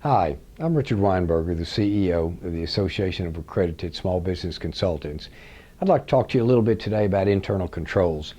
Hi, I'm Richard Weinberger, the CEO of the Association of Accredited Small Business Consultants. I'd like to talk to you a little bit today about internal controls.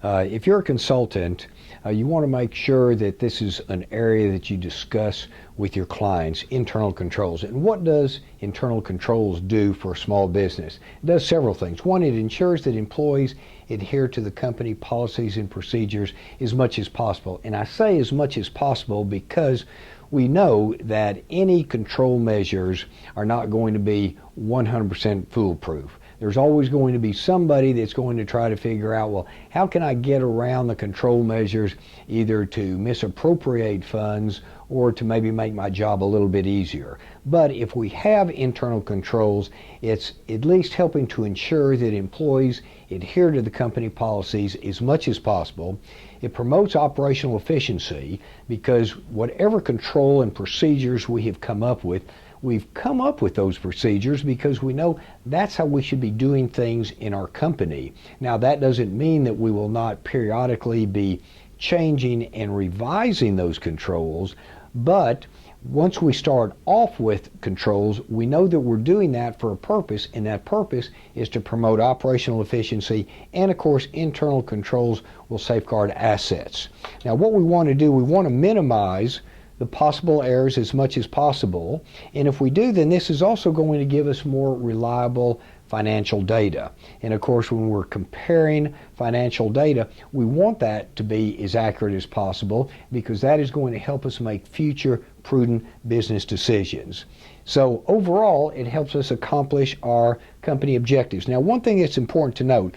If you're a consultant, you want to make sure that this is an area that you discuss with your clients, internal controls. And what does internal controls do for a small business? It does several things. One, it ensures that employees adhere to the company policies and procedures as much as possible. And I say as much as possible because we know that any control measures are not going to be 100% foolproof. There's always going to be somebody that's going to try to figure out, well, how can I get around the control measures, either to misappropriate funds or to maybe make my job a little bit easier. But if we have internal controls, it's at least helping to ensure that employees adhere to the company policies as much as possible. It promotes operational efficiency because whatever control and procedures we have come up with, we've come up with those procedures because we know that's how we should be doing things in our company. Now, that doesn't mean that we will not periodically be changing and revising those controls, but once we start off with controls, we know that we're doing that for a purpose, and that purpose is to promote operational efficiency, and of course internal controls will safeguard assets. Now, what we want to do, we want to minimize the possible errors as much as possible, and if we do, then this is also going to give us more reliable financial data. And of course, when we're comparing financial data, we want that to be as accurate as possible because that is going to help us make future prudent business decisions. So overall, it helps us accomplish our company objectives. Now, one thing that's important to note,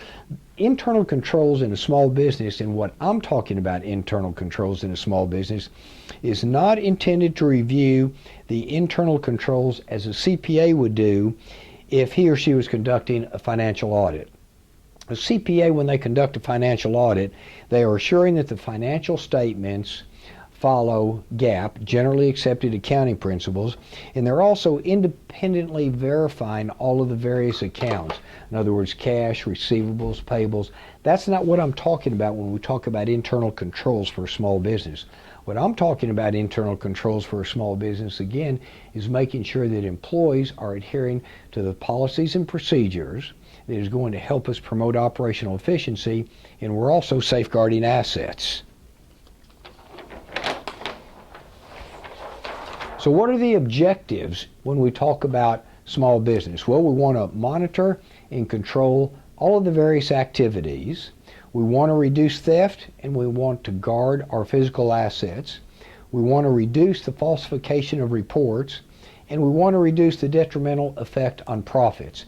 internal controls in a small business, and what I'm talking about internal controls in a small business, is not intended to review the internal controls as a CPA would do if he or she was conducting a financial audit. A CPA, when they conduct a financial audit, they are assuring that the financial statements follow GAAP, generally accepted accounting principles, and they're also independently verifying all of the various accounts. In other words, cash, receivables, payables. That's not what I'm talking about when we talk about internal controls for a small business. What I'm talking about internal controls for a small business, again, is making sure that employees are adhering to the policies and procedures that is going to help us promote operational efficiency, and we're also safeguarding assets. So what are the objectives when we talk about small business? Well, we want to monitor and control all of the various activities. We want to reduce theft, and we want to guard our physical assets. We want to reduce the falsification of reports, and we want to reduce the detrimental effect on profits.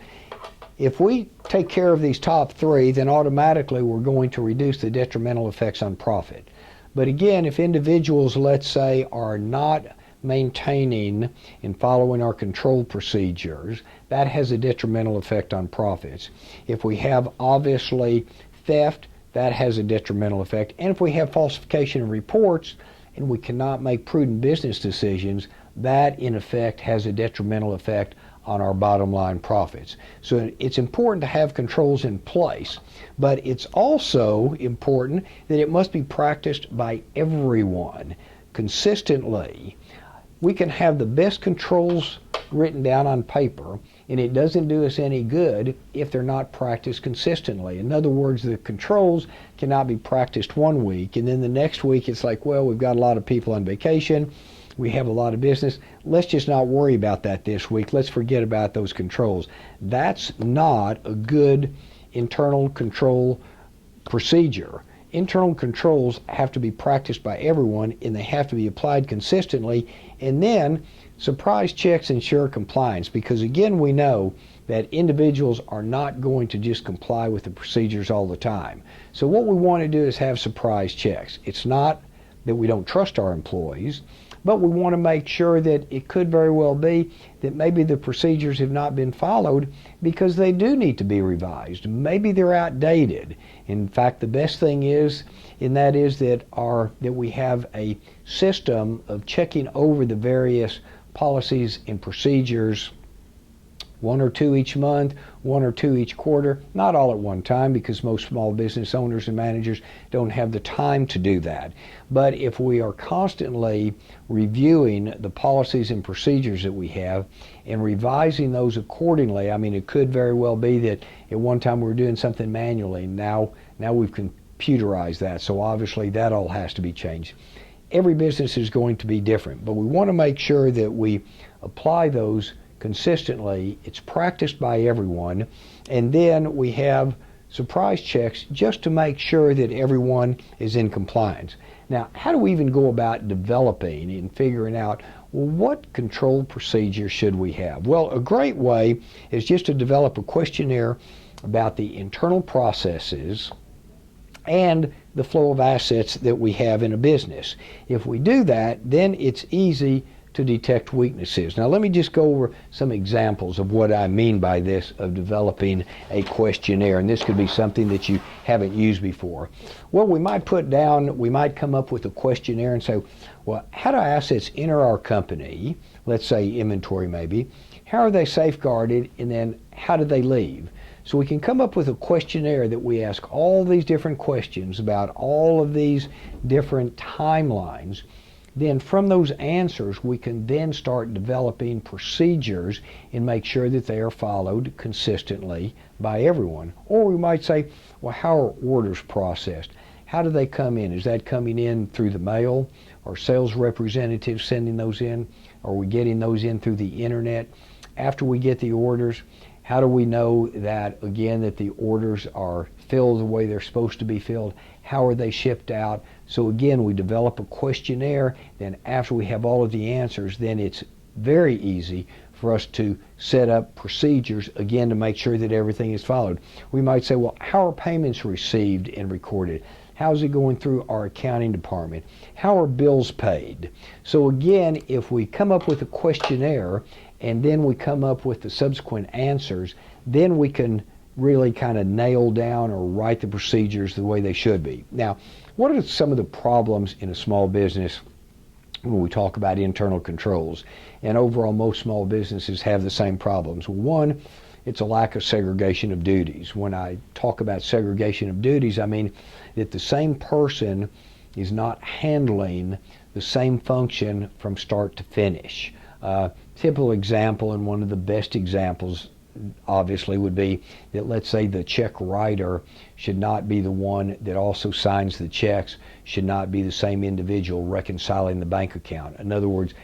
If we take care of these top three, then automatically we're going to reduce the detrimental effects on profit. But again, if individuals, let's say, are not maintaining and following our control procedures, that has a detrimental effect on profits. If we have obviously theft, that has a detrimental effect. And if we have falsification of reports and we cannot make prudent business decisions, that in effect has a detrimental effect on our bottom line profits. So it's important to have controls in place, but it's also important that it must be practiced by everyone consistently. We can have the best controls written down on paper, and it doesn't do us any good if they're not practiced consistently. In other words, the controls cannot be practiced one week, and then the next week it's like, well, we've got a lot of people on vacation, we have a lot of business, let's just not worry about that this week, let's forget about those controls. That's not a good internal control procedure. Internal controls have to be practiced by everyone, and they have to be applied consistently, and then surprise checks ensure compliance, because again, we know that individuals are not going to just comply with the procedures all the time. So what we want to do is have surprise checks. It's not that we don't trust our employees, but we want to make sure that it could very well be that maybe the procedures have not been followed because they do need to be revised. Maybe they're outdated. In fact, the best thing is, that we have a system of checking over the various policies and procedures 1 or 2 each month, 1 or 2 each quarter, not all at one time, because most small business owners and managers don't have the time to do that. But if we are constantly reviewing the policies and procedures that we have and revising those accordingly, I mean, it could very well be that at one time we were doing something manually. Now we've computerized that, so obviously that all has to be changed. Every business is going to be different, but we want to make sure that we apply those consistently. It's practiced by everyone, and then we have surprise checks just to make sure that everyone is in compliance. Now, how do we even go about developing and figuring out, well, what control procedure should we have? Well, a great way is just to develop a questionnaire about the internal processes and the flow of assets that we have in a business. If we do that, then it's easy to detect weaknesses. Now let me just go over some examples of what I mean by this, of developing a questionnaire, and this could be something that you haven't used before. Well, we might come up with a questionnaire and say, well, how do assets enter our company? Let's say inventory maybe. How are they safeguarded, and then how do they leave? So we can come up with a questionnaire that we ask all these different questions about all of these different timelines. Then from those answers, we can then start developing procedures and make sure that they are followed consistently by everyone. Or we might say, well, how are orders processed? How do they come in? Is that coming in through the mail? Are sales representatives sending those in? Are we getting those in through the internet? After we get the orders, how do we know that, again, that the orders are filled the way they're supposed to be filled? How are they shipped out? So again, we develop a questionnaire. Then after we have all of the answers, then it's very easy for us to set up procedures, again, to make sure that everything is followed. We might say, well, how are payments received and recorded? How's it going through our accounting department? How are bills paid? So again, if we come up with a questionnaire and then we come up with the subsequent answers, then we can really kind of nail down or write the procedures the way they should be. Now, what are some of the problems in a small business when we talk about internal controls? And overall, most small businesses have the same problems. One, it's a lack of segregation of duties. When I talk about segregation of duties, I mean that the same person is not handling the same function from start to finish. Typical example, and one of the best examples obviously would be that, let's say, the check writer should not be the one that also signs the checks, should not be the same individual reconciling the bank account. In other words,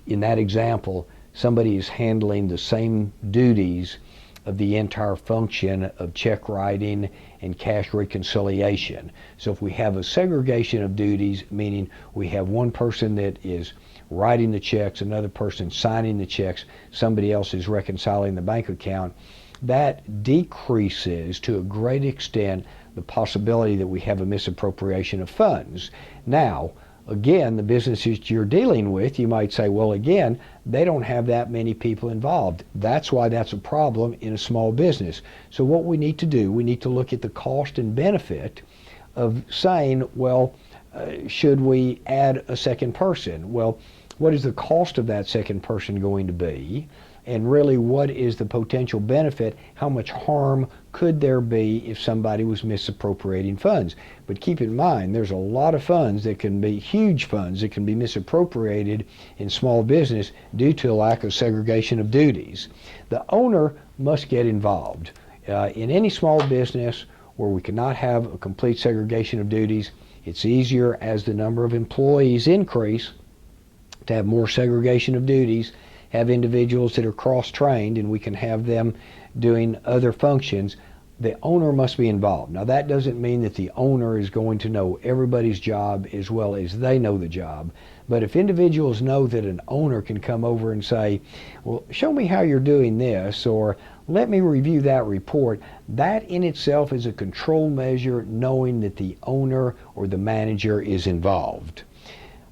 in that example, somebody is handling the same duties of the entire function of check writing and cash reconciliation. So if we have a segregation of duties, meaning we have one person that is writing the checks, another person signing the checks, somebody else is reconciling the bank account, that decreases to a great extent the possibility that we have a misappropriation of funds. Now, again, the businesses you're dealing with, you might say, well, again, they don't have that many people involved. That's why that's a problem in a small business. So what we need to do, we need to look at the cost and benefit of saying, well, should we add a second person? Well, what is the cost of that second person going to be? And really, what is the potential benefit? How much harm could there be if somebody was misappropriating funds? But keep in mind, there's a lot of funds that can be, huge funds that can be misappropriated in small business due to a lack of segregation of duties. The owner must get involved. In any small business where we cannot have a complete segregation of duties, it's easier as the number of employees increase to have more segregation of duties, have individuals that are cross-trained, and we can have them doing other functions. The owner must be involved. Now, that doesn't mean that the owner is going to know everybody's job as well as they know the job. But if individuals know that an owner can come over and say, well, show me how you're doing this, or let me review that report, that in itself is a control measure, knowing that the owner or the manager is involved.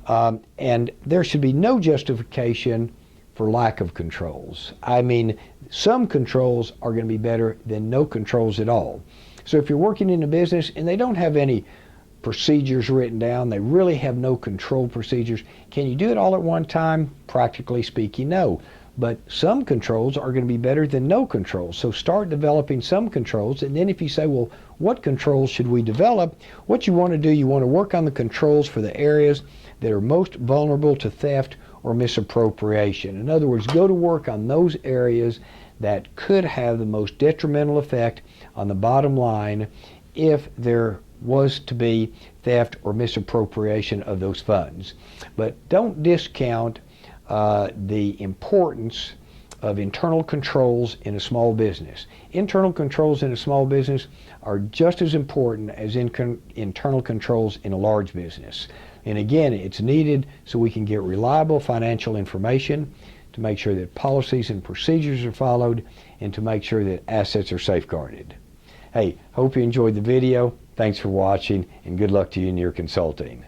And there should be no justification for lack of controls. I mean, some controls are going to be better than no controls at all. So if you're working in a business and they don't have any procedures written down, they really have no control procedures, can you do it all at one time? Practically speaking, no. But some controls are going to be better than no controls. So start developing some controls, and then if you say, well, what controls should we develop? What you want to do, you want to work on the controls for the areas that are most vulnerable to theft or misappropriation. In other words, go to work on those areas that could have the most detrimental effect on the bottom line if there was to be theft or misappropriation of those funds. But don't discount the importance of internal controls in a small business. Internal controls in a small business are just as important as internal controls in a large business. And again, it's needed so we can get reliable financial information, to make sure that policies and procedures are followed, and to make sure that assets are safeguarded. Hey, hope you enjoyed the video. Thanks for watching, and good luck to you in your consulting.